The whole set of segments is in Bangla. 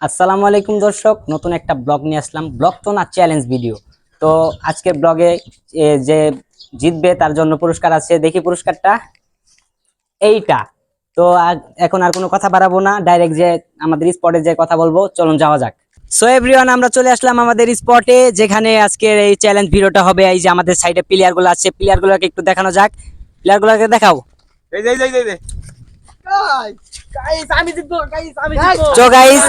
আসসালামু আলাইকুম দর্শক, নতুন একটা ব্লগ নিয়ে আসলাম। ব্লগ তো না, চ্যালেঞ্জ ভিডিও। তো আজকের ব্লগে যে জিতবে তার জন্য পুরস্কার আছে। দেখি পুরস্কারটা এইটা। তো এখন আর কোনো কথা বাড়াবো না, ডাইরেক্ট যে আমাদের স্পটে যে কথা বলবো, চলুন যাওয়া যাক। সো এভরিওয়ান, আমরা চলে আসলাম আমাদের স্পটে, যেখানে আজকের এই চ্যালেঞ্জ ভিডিওটা হবে। এই যে আমাদের সাইডে প্লেয়ার গুলো আছে, প্লেয়ার গুলোকে একটু দেখানো যাক। প্লেয়ার গুলোকে দেখাও। তো গাইস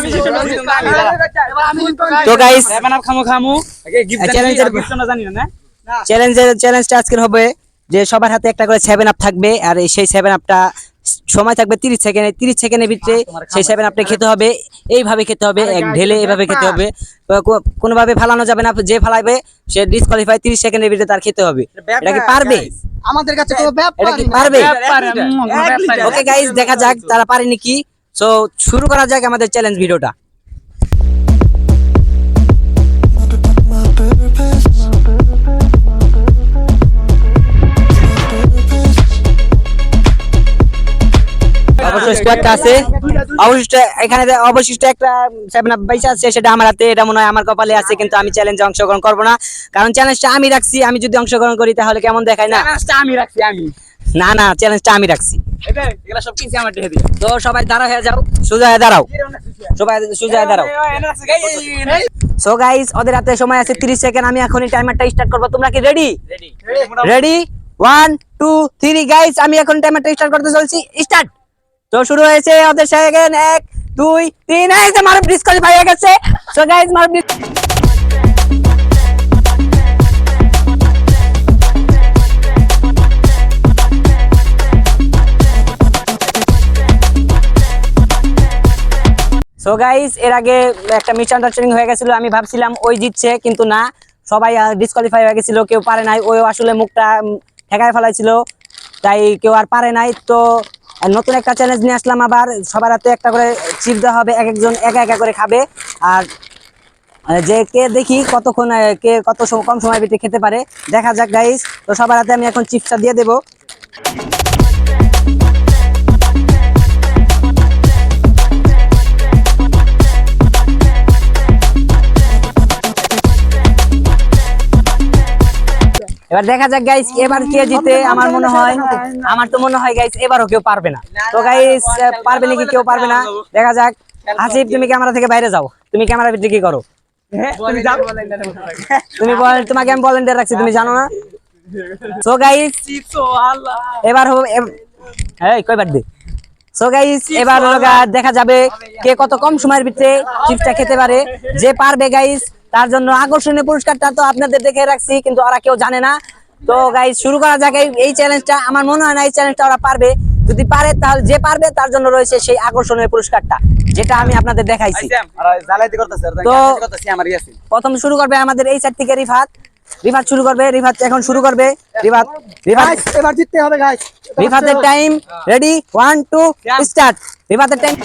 চ্যালেঞ্জটা আজকের হবে যে সবার হাতে একটা করে 7 আপ থাকবে, আর সেই 7 আপটা সময় থাকবে 30 সেকেন্ড। 30 সেকেন্ডের ভিতরে সেই 7 আপটা খেতে হবে। এইভাবে খেতে হবে, এক ঢেলে এইভাবে খেতে হবে। কোনোভাবে ফালানো যাবে না, যে ফালাবে সে ডিসকোয়ালিফাই। 30 সেকেন্ডের ভিতরে তার খেতে হবে। এটা কি পারবে? আমাদের কাছে কোনো ব্যাপার এটা কি পারবে? ওকে গাইস, দেখা যাক তারা পারে নাকি। সো শুরু করা যাক আমাদের চ্যালেঞ্জ ভিডিওটা। অবশিষ্ট একটা আছে, অবশিষ্ট একটা 7 আপ পয়সা আছে, সেটা আমার হাতে। এটা মনে হয় আমার কপালে আছে, কিন্তু আমি চ্যালেঞ্জে অংশগ্রহণ করব না, কারণ চ্যালেঞ্জটা আমি রাখছি। আমি যদি অংশগ্রহণ করি তাহলে কেমন দেখায় না? না, চ্যালেঞ্জটা আমি রাখছি। তো সবাই দাঁড়া হয়ে যাও, সোজা হয়ে দাঁড়াও, সবাই সোজা হয়ে দাঁড়াও। সো গাইস, ওদের হাতে সময় আছে 30 সেকেন্ড। আমি এখনই টাইমারটা স্টার্ট করব। তোমরা কি রেডি? রেডি 1 2 3 গাইস, আমি এখন টাইমারটা স্টার্ট করতে চলছি। স্টার্ট। তো শুরু হয়েছে ওদের সেকেন্ড 1 2 3। এই যে মারব ডিসকোয়ালিফাই হয়ে গেছে। সো গাইস, মারব সো গাইস, এর আগে একটা মিসআন্ডারস্ট্যান্ডিং হয়ে গেছিল। আমি ভাবছিলাম ওই জিতছে, কিন্তু না, সবাই ডিসকোয়ালিফাই হয়ে গেছিল, কেউ পারে নাই। ওই আসলে মুখটা ঠেকায় ফেলাইছিল, তাই কেউ আর পারে নাই। তো নতুন একটা চ্যালেঞ্জ নিয়ে আসলাম আবার। সবার হাতে একটা করে চিপ দেওয়া হবে, এক একজন একা একা করে খাবে। আর যে কে দেখি কতক্ষণ কে কত কম সময়ের ভিতরে খেতে পারে, দেখা যাক গাইস। তো সবার হাতে আমি এখন চিপসটা দিয়ে দেবো। এবার দেখা যাক গাইস, এবার কে জিতে। আমার তো মনে হয় গাইস এবারও কেউ পারবে না। তো গাইস, পারবে নাকি কেউ পারবে না, দেখা যাক। আসিফ, তুমি ক্যামেরা থেকে বাইরে যাও। তুমি ক্যামেরার ভিতরে কি করো? তোমাকে আমি ভলান্টিয়ার রাখছি, তুমি জানো না? সো গাইস, এবার হবে কয়বার দে। সো গাইস, এবার দেখা যাবে কে কত কম সময়ের ভিতরে চিপসটা খেতে পারে। যে পারবে গাইস, তার জন্য আকর্ষণীয় পুরস্কারটা তো আপনাদের দেখে রাখছি, কিন্তু ওরা কেউ জানে না। তো গাইস, শুরু করা যাক এই চ্যালেঞ্জটা। আমার মনে হয় না এই চ্যালেঞ্জটা ওরা পারবে। যদি পারে তাহলে যে পারবে তার জন্য রয়েছে সেই আকর্ষণীয় পুরস্কারটা, যেটা আমি আপনাদের দেখাইছি। তো প্রথম শুরু করবে আমাদের এই সাইড থেকে রিফাত। রিফাত শুরু করবে। রিফাত এখন শুরু করবে। রিফাত এবার জিততে হবে গাইস। রিফাতের টাইম রেডি 1 2 স্টার্ট। রিফাতের টাইম।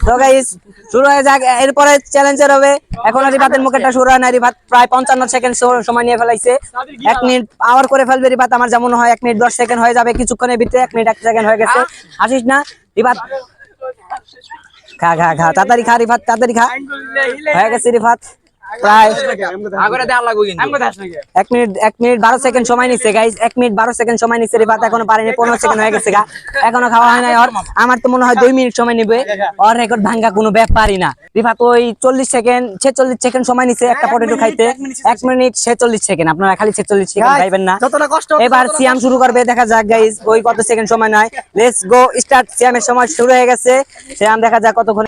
তো গাইস, শুরু হয়ে যাক। এরপরে চ্যালেঞ্জার হবে। এখন রিফাতের মুখেটা শুরু হয় না। রিফাত প্রায় 55 সেকেন্ড সময় নিয়ে ফেলাইছে। 1 মিনিট আওয়ার করে ফেলবে রিফাত। আমার যেমন হয় 1 মিনিট 10 সেকেন্ড হয়ে যাবে কিছুক্ষণের ভিতরে। 1 মিনিট 1 সেকেন্ড হয়ে গেছে। আসিস না রিফাত, খা তাড়াতাড়ি খা রিফাত, তাড়াতাড়ি খা। হয়ে গেছে রিফাত প্রায় 1 মিনিট 12 সেকেন্ড সময় নিচ্ছে গাইস। 1 মিনিট 12 সেকেন্ড সময় নিচ্ছে রিফাত, এখনো পারেনি। 15 সেকেন্ড হয়ে গেছে গা, এখনো খাওয়া হয় নাই ওর। আমার তো মনে হয় 2 মিনিট সময় নেবে। ওর রেকর্ড ভাঙা কোনো ব্যাপারই না। রিফাত ওই 46 সেকেন্ড সময় নিচ্ছে একটা পটেটো খাইতে। 1 মিনিট 46 সেকেন্ড। আপনারা খালি 46 সেকেন্ড খাইবেন না। এবার সিয়াম শুরু করবে, দেখা যাক গাইস ওই কত সেকেন্ড সময় নেয়। Let's go start. সিয়ামের সময় শুরু হয়ে গেছে। সিয়াম দেখা যাক কতক্ষণ।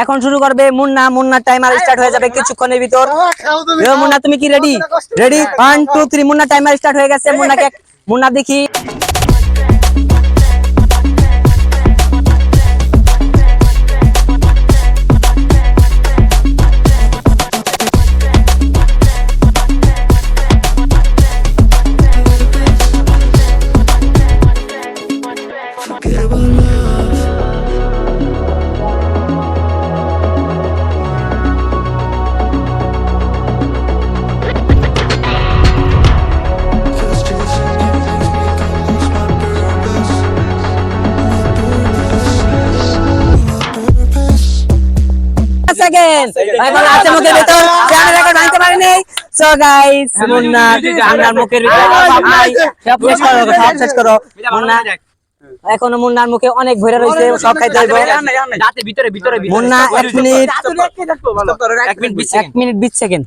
এখন শুরু করবে মুন্না। মুন্নার টাইমার স্টার্ট হয়ে যাবে কিছুক্ষণের ভিতর। মুন্না তুমি কি ready? Ready 1 2 3 Munna timer start হয়ে গেছে। মুন্না দেখি। সেকেন্ড ভাই বল আছে মুখের ভিতর ক্যামেরা রেকর্ড ভাঙতে পারেনি। সো গাইস মুন্না মুন্নার মুখের ভিতর সব নাই, সব শেষ করো মুন্না। এখনো মুন্নার মুখে অনেক ভরে রয়েছে, সব খাইতে হইব। Munna 1 minute 20 second.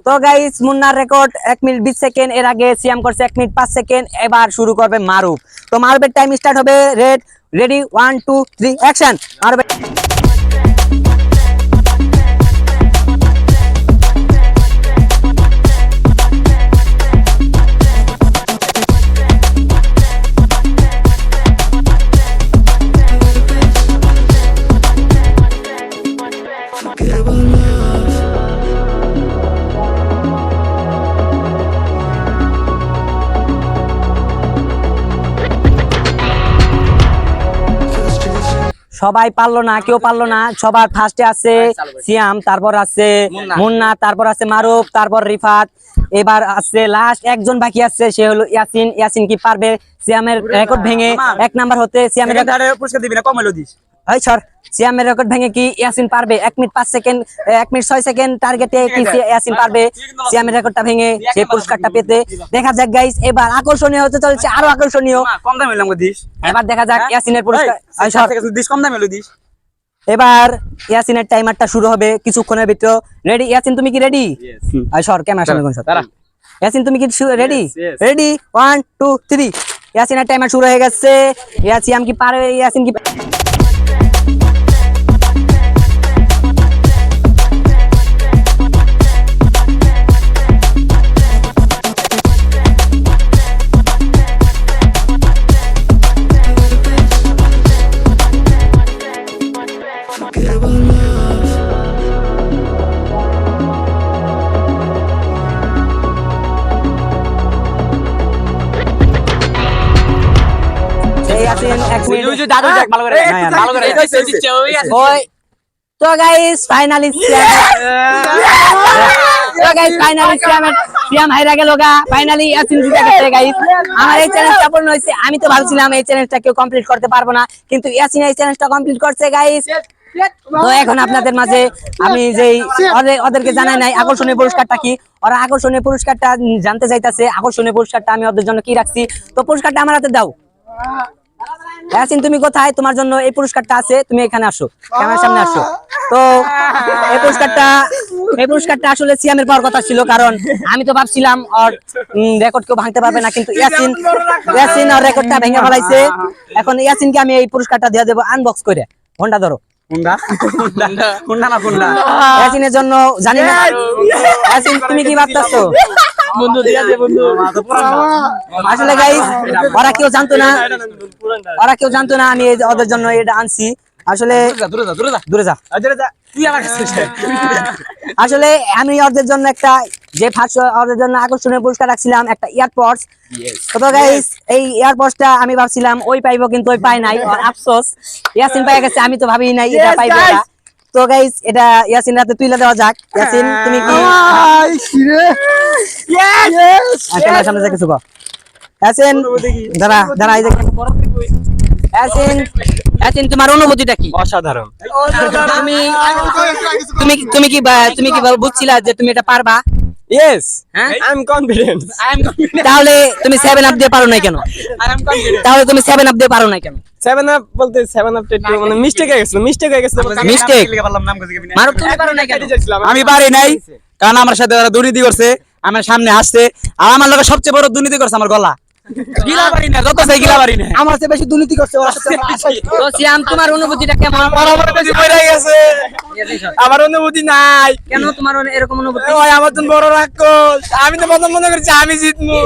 তো গাইস মুন্নার রেকর্ড 1 মিনিট 20 সেকেন্ড। এর আগে সিয়াম করছে 1 মিনিট 5 সেকেন্ড। এবার শুরু করবে মারুফ। তো মারুফের টাইম স্টার্ট হবে। Ready 1 2 3 action. মারুফ সবাই পারলো না, কেউ পারলো না। সবার ফার্স্টে আছে সিয়াম, তারপর আছে মুন্না, তারপর আছে মারুফ, তারপর রিফাত। এবার আছে লাস্ট একজন বাকি আছে, সে হলো ইয়াসিন। ইয়াসিন কি পারবে সিয়ামের রেকর্ড ভেঙে 1 নাম্বার হতে? সিয়ামের পুরস্কার দিবি না, কম হলো দিস। এই সর, সিয়ামের রেকর্ড ভেঙে কি ইয়াসিন পারবে? 1 মিনিট 5 সেকেন্ড 1 মিনিট 6 সেকেন্ড টার্গেটে কি ইয়াসিন পারবে সিয়ামের রেকর্ডটা ভেঙে সেই পুরস্কারটা পেতে? দেখা যাক গাইস, এবার আকর্ষণীয় হতে চলেছে, আরো আকর্ষণীয়। কম দামে হইলাম দিস। এবার দেখা যাক ইয়াসিনের পুরস্কার। এই সর, দিস কম দামে হলো দিস। এবার ইয়াসিনের টাইমারটা শুরু হবে কিছুক্ষণের ভিতর। রেডি ইয়াসিন, তুমি কি রেডি? এই সর, ক্যামেরার সামনে কোন সর। ইয়াসিন তুমি কি রেডি? রেডি 1 2 3। ইয়াসিনের টাইমার শুরু হয়ে গেছে। ইয়াসিন কি পারে? ইয়াসিন কি ইয়াসিন 1 মিনিট দাদু দেখ ভালো করে ভালো করে ওই। তো গাইস ফাইনালি সিয়াম হাইরা গেল গা। ফাইনালি ইয়াসিন জিতে গেছে গাইস। আমার এই চ্যালেঞ্জটা পূর্ণ হয়েছে। আমি তো ভাবছিলাম এই চ্যালেঞ্জটা কেউ কমপ্লিট করতে পারবো না, কিন্তু ইয়াসিন এই চ্যালেঞ্জটা কমপ্লিট করছে গাইস। তো এখন আপনাদের মাঝে আমি যেই ওদেরকে জানাই নাই আকর্ষণীয় পুরস্কারটা কি, ওরা আকর্ষণীয় পুরস্কারটা জানতে চাইতেছে। আকর্ষণীয় পুরস্কারটা আমি ওদের জন্য কি রাখছি, তো পুরস্কারটা আমার হাতে দাও। ইয়াসিন তুমি কোথায়? তোমার জন্য এই পুরস্কারটা আছে, তুমি এখানে আসো, ক্যামেরার সামনে আসো। তো এই পুরস্কারটা আসলে সিয়ামের পাওয়ার কথা ছিল, কারণ আমি তো ভাবছিলাম ওর রেকর্ড কেউ ভাঙতে পারবে না, কিন্তু ইয়াসিন ওর রেকর্ডটা ভেঙে ফেলাইছে। এখন ইয়াসিনকে আমি এই পুরস্কারটা দিয়ে দেবো আনবক্স করে। ঘন্টা ধরো। ইয়াসিনের জন্য জানি না। ইয়াসিন তুমি কি ভাবতেছো? আসলে গাইস ওরা কেউ জানতো না আমি ওদের জন্য এটা আনছি। আসলে দূরে যা। আসলে আমি ওদের জন্য একটা ওদের জন্য আকর্ষণীয় পুরস্কার রাখছিলাম, একটা ইয়ারপডস। তো গাইস এই ইয়ারপডসটা আমি ভাবছিলাম ওই পাইবো, কিন্তু ওই পাই নাই। আর আফসোস ইয়াসিন পাই গেছে, আমি তো ভাবি নাই এটা পাইবো। তো গাইস এটা ইয়াসিন রাতে তুইলা দেওয়া যাক। ইয়াসিন তুমি কি ক্যামেরার সামনে কিছু কও? ইয়াসিন দাঁড়া এই যে ইয়াসিন তোমার অনুভূতিটা কি? অসাধারণ। তুমি কি বুঝছিলা যে তুমি এটা পারবা? Yes, I am confident. তাহলে তুমি 7 আপ দিয়ে পারো না কেন? তাহলে তুমি 7 আপ দিয়ে পারো না কেন? 7 আপ বলতে 7 আপ মানে মিস্টেক হয়ে গেছিল। মিস্টেক মারো, তুমি পারো না কেন? আমি পারি নাই, কারণ আমার সাথে ওরা দুর্নীতি করছে, আমার সামনে আসছে। আর আমার লোকের সবচেয়ে বড় দুর্নীতি করছে আমার গলা। গিলা পারি না যত চাই গিলা পারি না আমার চেয়ে বেশি দুর্নীতি করছে ওর সাথে আমরা আশাই। তো সিয়াম তোমার অনুভূতিটা কেমন? আমার অনুভূতি পড়ে গেছে আমার অনুভূতি নাই কেন তোমার এরকম অনুভূতি? ওই আমার তো বড় রাক্ষস আমি তো প্রথম মনে করছি আমি জিতবো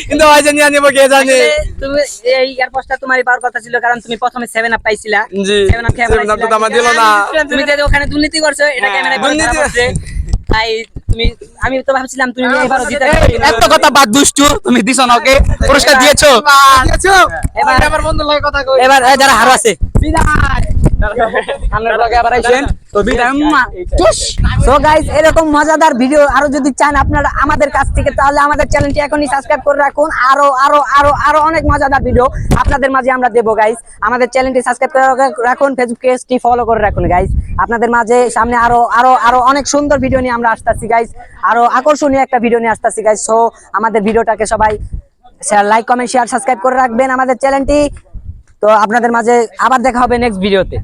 কিন্তু ওই জানি আনিব কে জানে তুমি এই এয়ারপোর্টটা তোমারই পাওয়ার কথা ছিল, কারণ তুমি প্রথমে 7 আপ পাইছিলা। জি 7 আপ খেয়ে 7 up তো আমার দিল না তুমি যে ওখানে দুর্নীতি করছো এটা ক্যামেরায় ধরা দুর্নীতি- পড়ছে। তাই আমি তো ভাবছিলাম তুমি এবারও জিতে যাবে। এত কথা বাদ দুষ্টু তুমি দিছো না ওকে পুরস্কার দিয়েছো দিয়েছো? এবার আমার বন্ধুর লগে কথা কই। এবার যারা হারো আছে বিদায়। সো গাইস, এরকম মজাদার ভিডিও আরো যদি চান আপনারা আমাদের কাছ থেকে, তাহলে আমাদের চ্যানেলটি এখনই সাবস্ক্রাইব করে রাখুন। আরো আরো আরো আরো অনেক মজাদার ভিডিও আপনাদের মাঝে আমরা দেবো গাইস। আমাদের চ্যানেলটি সাবস্ক্রাইব করে রাখুন, ফেসবুক পেজটি ফলো করে রাখুন গাইস। আপনাদের মাঝে সামনে আরো আরো আরো অনেক সুন্দর ভিডিও নিয়ে আমরা আসতেছি গাইস, আরো আকর্ষণীয় একটা ভিডিও নিয়ে আসতেছি গাইস। সো আমাদের ভিডিওটাকে সবাই লাইক, কমেন্ট, শেয়ার, সাবস্ক্রাইব করে রাখবেন আমাদের চ্যানেলটি। তো আপনাদের মাঝে আবার দেখা হবে নেক্সট ভিডিওতে।